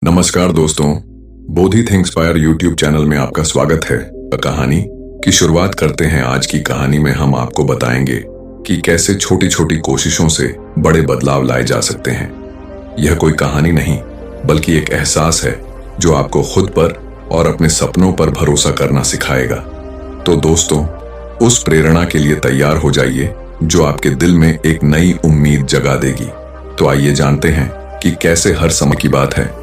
नमस्कार दोस्तों, बोधि थिंकस्पायर YouTube channel में आपका स्वागत है। कहानी की शुरुआत करते हैं। आज की कहानी में हम आपको बताएंगे कि कैसे छोटी छोटी कोशिशों से बड़े बदलाव लाए जा सकते हैं। यह कोई कहानी नहीं बल्कि एक एहसास है जो आपको खुद पर और अपने सपनों पर भरोसा करना सिखाएगा। तो दोस्तों, उस प्रेरणा के लिए तैयार हो जाइए जो आपके दिल में एक नई उम्मीद जगा देगी। तो आइए जानते हैं कि कैसे। हर समय की बात है,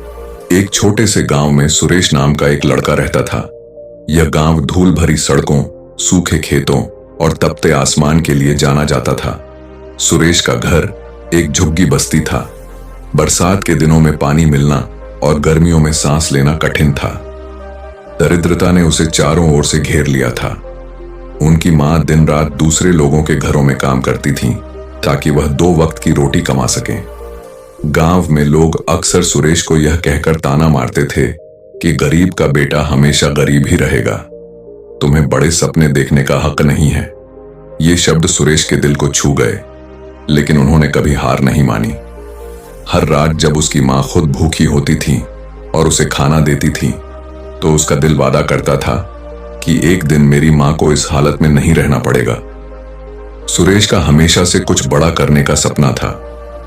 एक छोटे से गांव में सुरेश नाम का एक लड़का रहता था। यह गांव धूल भरी सड़कों, सूखे खेतों और तपते आसमान के लिए जाना जाता था। सुरेश का घर एक झुग्गी बस्ती था। बरसात के दिनों में पानी मिलना और गर्मियों में सांस लेना कठिन था। दरिद्रता ने उसे चारों ओर से घेर लिया था। उनकी मां दिन रात दूसरे लोगों के घरों में काम करती थीं ताकि वह 2 वक्त की रोटी कमा सकें। गांव में लोग अक्सर सुरेश को यह कहकर ताना मारते थे कि गरीब का बेटा हमेशा गरीब ही रहेगा, तुम्हें बड़े सपने देखने का हक नहीं है। ये शब्द सुरेश के दिल को छू गए, लेकिन उन्होंने कभी हार नहीं मानी। हर रात जब उसकी मां खुद भूखी होती थी और उसे खाना देती थी, तो उसका दिल वादा करता था कि एक दिन मेरी मां को इस हालत में नहीं रहना पड़ेगा। सुरेश का हमेशा से कुछ बड़ा करने का सपना था।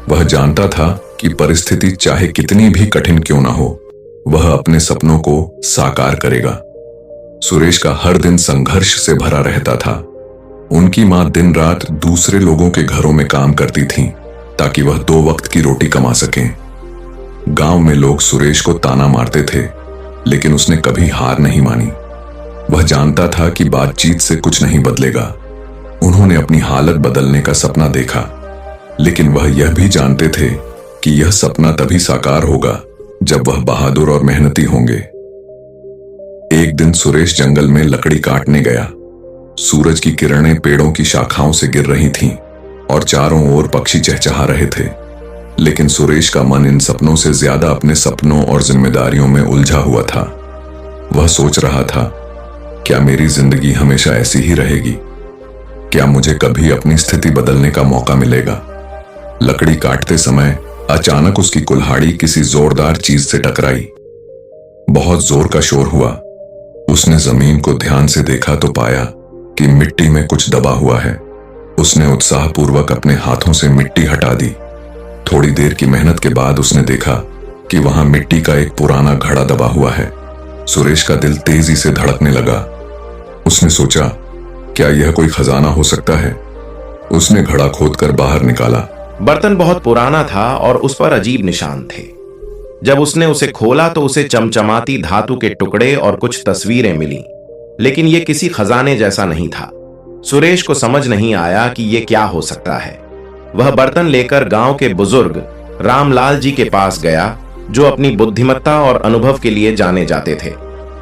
वह जानता था कि परिस्थिति चाहे कितनी भी कठिन क्यों ना हो, वह अपने सपनों को साकार करेगा। सुरेश का हर दिन संघर्ष से भरा रहता था। उनकी मां दिन रात दूसरे लोगों के घरों में काम करती थीं ताकि वह 2 वक्त की रोटी कमा सकें। गांव में लोग सुरेश को ताना मारते थे, लेकिन उसने कभी हार नहीं मानी। वह जानता था कि बातचीत से कुछ नहीं बदलेगा। उन्होंने अपनी हालत बदलने का सपना देखा, लेकिन वह यह भी जानते थे कि यह सपना तभी साकार होगा जब वह बहादुर और मेहनती होंगे। एक दिन सुरेश जंगल में लकड़ी काटने गया। सूरज की किरणें पेड़ों की शाखाओं से गिर रही थीं और चारों ओर पक्षी चहचहा रहे थे। लेकिन सुरेश का मन इन सपनों से ज्यादा अपने सपनों और जिम्मेदारियों में उलझा हुआ था। वह सोच रहा था, क्या मेरी जिंदगी हमेशा ऐसी ही रहेगी? क्या मुझे कभी अपनी स्थिति बदलने का मौका मिलेगा? लकड़ी काटते समय अचानक उसकी कुल्हाड़ी किसी जोरदार चीज से टकराई। बहुत जोर का शोर हुआ। उसने जमीन को ध्यान से देखा तो पाया कि मिट्टी में कुछ दबा हुआ है। उसने उत्साहपूर्वक अपने हाथों से मिट्टी हटा दी। थोड़ी देर की मेहनत के बाद उसने देखा कि वहां मिट्टी का एक पुराना घड़ा दबा हुआ है। सुरेश का दिल तेजी से धड़कने लगा। उसने सोचा, क्या यह कोई खजाना हो सकता है? उसने घड़ा खोदकर बाहर निकाला। बर्तन बहुत पुराना था और उस पर अजीब निशान थे। जब उसने उसे खोला तो उसे चमचमाती धातु के टुकड़े और कुछ तस्वीरें मिली, लेकिन यह किसी खजाने जैसा नहीं था। सुरेश को समझ नहीं आया कि यह क्या हो सकता है। वह बर्तन लेकर गांव के बुजुर्ग रामलाल जी के पास गया, जो अपनी बुद्धिमत्ता और अनुभव के लिए जाने जाते थे।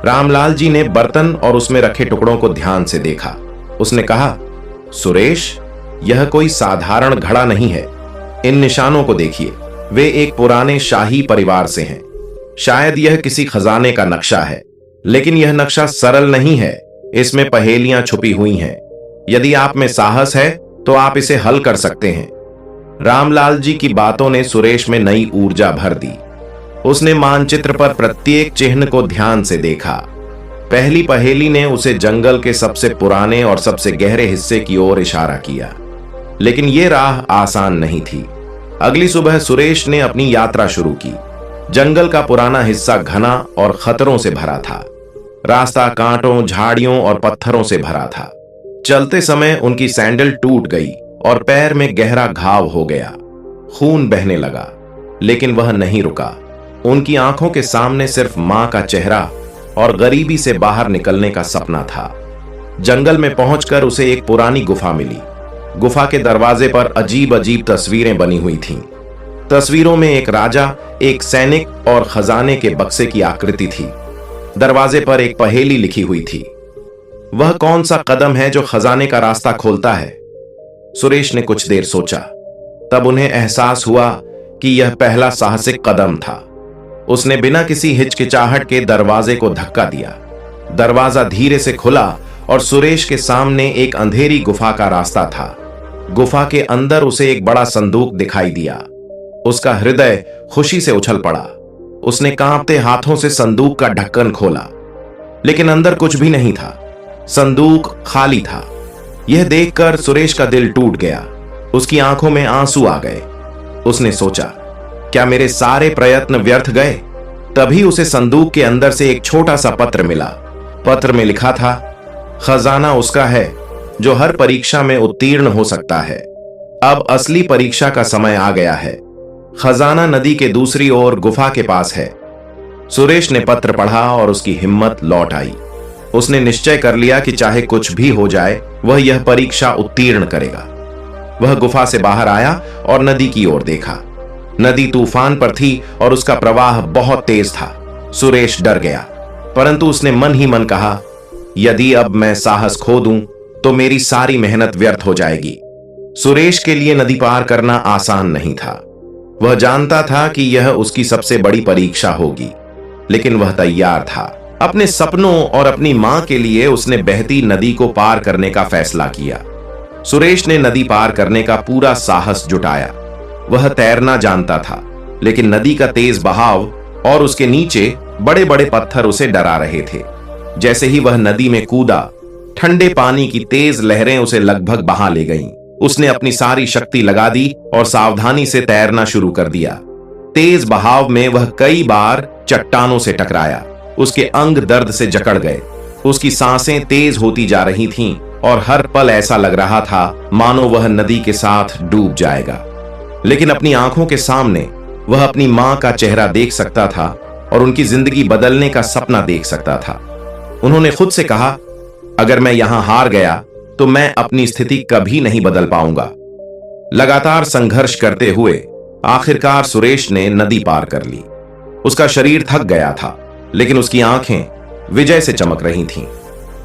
रामलाल जी ने बर्तन और उसमें रखे टुकड़ों को ध्यान से देखा। उसने कहा, सुरेश, यह कोई साधारण घड़ा नहीं है। इन निशानों को देखिए, वे एक पुराने शाही परिवार से हैं। शायद यह किसी खजाने का नक्शा है, लेकिन यह नक्शा सरल नहीं है। इसमें पहेलियां छुपी हुई हैं। यदि आप में साहस है तो आप इसे हल कर सकते हैं। रामलाल जी की बातों ने सुरेश में नई ऊर्जा भर दी। उसने मानचित्र पर प्रत्येक चिन्ह को ध्यान से देखा। पहली पहेली ने उसे जंगल के सबसे पुराने और सबसे गहरे हिस्से की ओर इशारा किया, लेकिन यह राह आसान नहीं थी। अगली सुबह सुरेश ने अपनी यात्रा शुरू की। जंगल का पुराना हिस्सा घना और खतरों से भरा था। रास्ता कांटों, झाड़ियों और पत्थरों से भरा था। चलते समय उनकी सैंडल टूट गई और पैर में गहरा घाव हो गया। खून बहने लगा, लेकिन वह नहीं रुका। उनकी आंखों के सामने सिर्फ मां का चेहरा और गरीबी से बाहर निकलने का सपना था। जंगल में पहुंचकर उसे एक पुरानी गुफा मिली। गुफा के दरवाजे पर अजीब अजीब तस्वीरें बनी हुई थीं। तस्वीरों में एक राजा, एक सैनिक और खजाने के बक्से की आकृति थी। दरवाजे पर एक पहेली लिखी हुई थी, वह कौन सा कदम है जो खजाने का रास्ता खोलता है? सुरेश ने कुछ देर सोचा। तब उन्हें एहसास हुआ कि यह पहला साहसिक कदम था। उसने बिना किसी हिचकिचाहट के दरवाजे को धक्का दिया। दरवाजा धीरे से खुला और सुरेश के सामने एक अंधेरी गुफा का रास्ता था। गुफा के अंदर उसे एक बड़ा संदूक दिखाई दिया। उसका हृदय खुशी से उछल पड़ा। उसने कांपते हाथों से संदूक का ढक्कन खोला, लेकिन अंदर कुछ भी नहीं था। संदूक खाली था। यह देखकर सुरेश का दिल टूट गया। उसकी आंखों में आंसू आ गए। उसने सोचा, क्या मेरे सारे प्रयत्न व्यर्थ गए? तभी उसे संदूक के अंदर से एक छोटा सा पत्र मिला। पत्र में लिखा था, खजाना उसका है जो हर परीक्षा में उत्तीर्ण हो सकता है। अब असली परीक्षा का समय आ गया है। खजाना नदी के दूसरी ओर गुफा के पास है। सुरेश ने पत्र पढ़ा और उसकी हिम्मत लौट आई। उसने निश्चय कर लिया कि चाहे कुछ भी हो जाए, वह यह परीक्षा उत्तीर्ण करेगा। वह गुफा से बाहर आया और नदी की ओर देखा। नदी तूफान पर थी और उसका प्रवाह बहुत तेज था। सुरेश डर गया, परंतु उसने मन ही मन कहा, यदि अब मैं साहस खो दूं तो मेरी सारी मेहनत व्यर्थ हो जाएगी। सुरेश के लिए नदी पार करना आसान नहीं था। वह जानता था कि यह उसकी सबसे बड़ी परीक्षा होगी, लेकिन वह तैयार था। अपने सपनों और अपनी मां के लिए उसने बहती नदी को पार करने का फैसला किया। सुरेश ने नदी पार करने का पूरा साहस जुटाया। वह तैरना जानता था, लेकिन नदी का तेज बहाव और उसके नीचे बड़े बड़े पत्थर उसे डरा रहे थे। जैसे ही वह नदी में कूदा, ठंडे पानी की तेज लहरें उसे लगभग बहा ले गईं। उसने अपनी सारी शक्ति लगा दी और सावधानी से तैरना शुरू कर दिया। तेज बहाव में वह कई बार चट्टानों से टकराया। उसके अंग दर्द से जकड़ गए। उसकी सांसें तेज होती जा रही थीं और हर पल ऐसा लग रहा था मानो वह नदी के साथ डूब जाएगा। लेकिन अपनी आंखों के सामने वह अपनी मां का चेहरा देख सकता था और उनकी जिंदगी बदलने का सपना देख सकता था। उन्होंने खुद से कहा, अगर मैं यहां हार गया तो मैं अपनी स्थिति कभी नहीं बदल पाऊंगा। लगातार संघर्ष करते हुए आखिरकार सुरेश ने नदी पार कर ली। उसका शरीर थक गया था, लेकिन उसकी आंखें विजय से चमक रही थीं।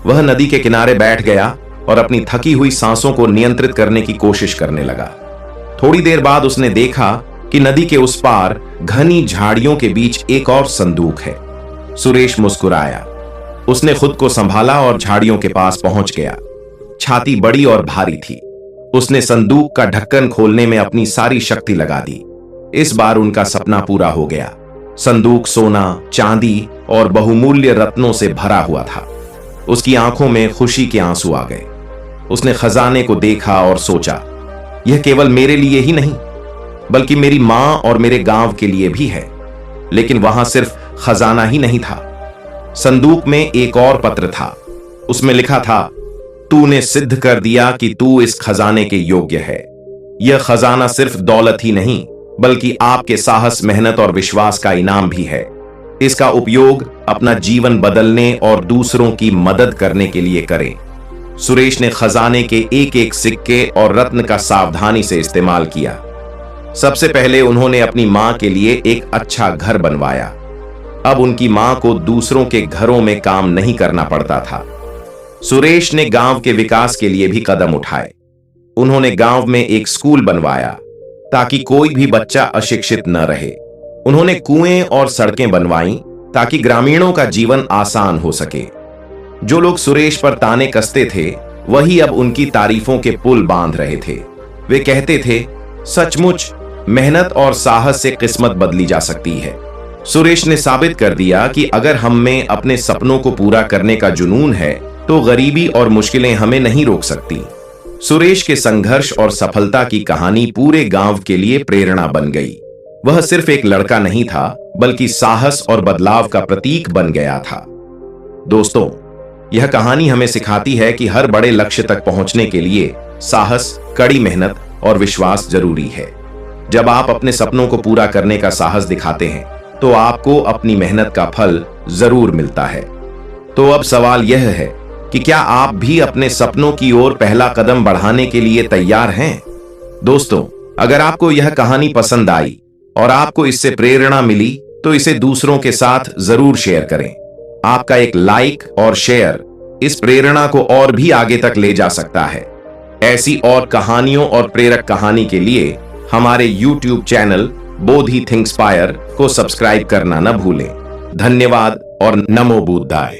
वह नदी के किनारे बैठ गया और अपनी थकी हुई सांसों को नियंत्रित करने की कोशिश करने लगा। थोड़ी देर बाद उसने देखा कि नदी के उस पार घनी झाड़ियों के बीच एक और संदूक है। सुरेश मुस्कुराया। उसने खुद को संभाला और झाड़ियों के पास पहुंच गया। छाती बड़ी और भारी थी। उसने संदूक का ढक्कन खोलने में अपनी सारी शक्ति लगा दी। इस बार उनका सपना पूरा हो गया। संदूक सोना, चांदी और बहुमूल्य रत्नों से भरा हुआ था। उसकी आंखों में खुशी के आंसू आ गए। उसने खजाने को देखा और सोचा, यह केवल मेरे लिए ही नहीं, बल्कि मेरी मां और मेरे गांव के लिए भी है। लेकिन वहां सिर्फ खजाना ही नहीं था। संदूक में एक और पत्र था। उसमें लिखा था, तूने सिद्ध कर दिया कि तू इस खजाने के योग्य है। यह खजाना सिर्फ दौलत ही नहीं, बल्कि आपके साहस, मेहनत और विश्वास का इनाम भी है। इसका उपयोग अपना जीवन बदलने और दूसरों की मदद करने के लिए करें। सुरेश ने खजाने के एक एक सिक्के और रत्न का सावधानी से इस्तेमाल किया। सबसे पहले उन्होंने अपनी मां के लिए एक अच्छा घर बनवाया। अब उनकी मां को दूसरों के घरों में काम नहीं करना पड़ता था। सुरेश ने गांव के विकास के लिए भी कदम उठाए। उन्होंने गांव में एक स्कूल बनवाया ताकि कोई भी बच्चा अशिक्षित न रहे। उन्होंने कुएं और सड़कें बनवाईं ताकि ग्रामीणों का जीवन आसान हो सके। जो लोग सुरेश पर ताने कसते थे, वही अब उनकी तारीफों के पुल बांध रहे थे। वे कहते थे, सचमुच मेहनत और साहस से किस्मत बदली जा सकती है। सुरेश ने साबित कर दिया कि अगर हम में अपने सपनों को पूरा करने का जुनून है, तो गरीबी और मुश्किलें हमें नहीं रोक सकती। सुरेश के संघर्ष और सफलता की कहानी पूरे गांव के लिए प्रेरणा बन गई। वह सिर्फ एक लड़का नहीं था, बल्कि साहस और बदलाव का प्रतीक बन गया था। दोस्तों, यह कहानी हमें सिखाती है कि हर बड़े लक्ष्य तक पहुंचने के लिए साहस, कड़ी मेहनत और विश्वास जरूरी है। जब आप अपने सपनों को पूरा करने का साहस दिखाते हैं, तो आपको अपनी मेहनत का फल जरूर मिलता है। तो अब सवाल यह है कि क्या आप भी अपने सपनों की ओर पहला कदम बढ़ाने के लिए तैयार हैं? दोस्तों, अगर आपको यह कहानी पसंद आई और आपको इससे प्रेरणा मिली, तो इसे दूसरों के साथ जरूर शेयर करें। आपका एक लाइक और शेयर इस प्रेरणा को और भी आगे तक ले जा सकता है। ऐसी और कहानियों और प्रेरक कहानी के लिए हमारे YouTube चैनल बोधि थिंकस्पायर को सब्सक्राइब करना न भूलें। धन्यवाद और नमो बुद्धाय।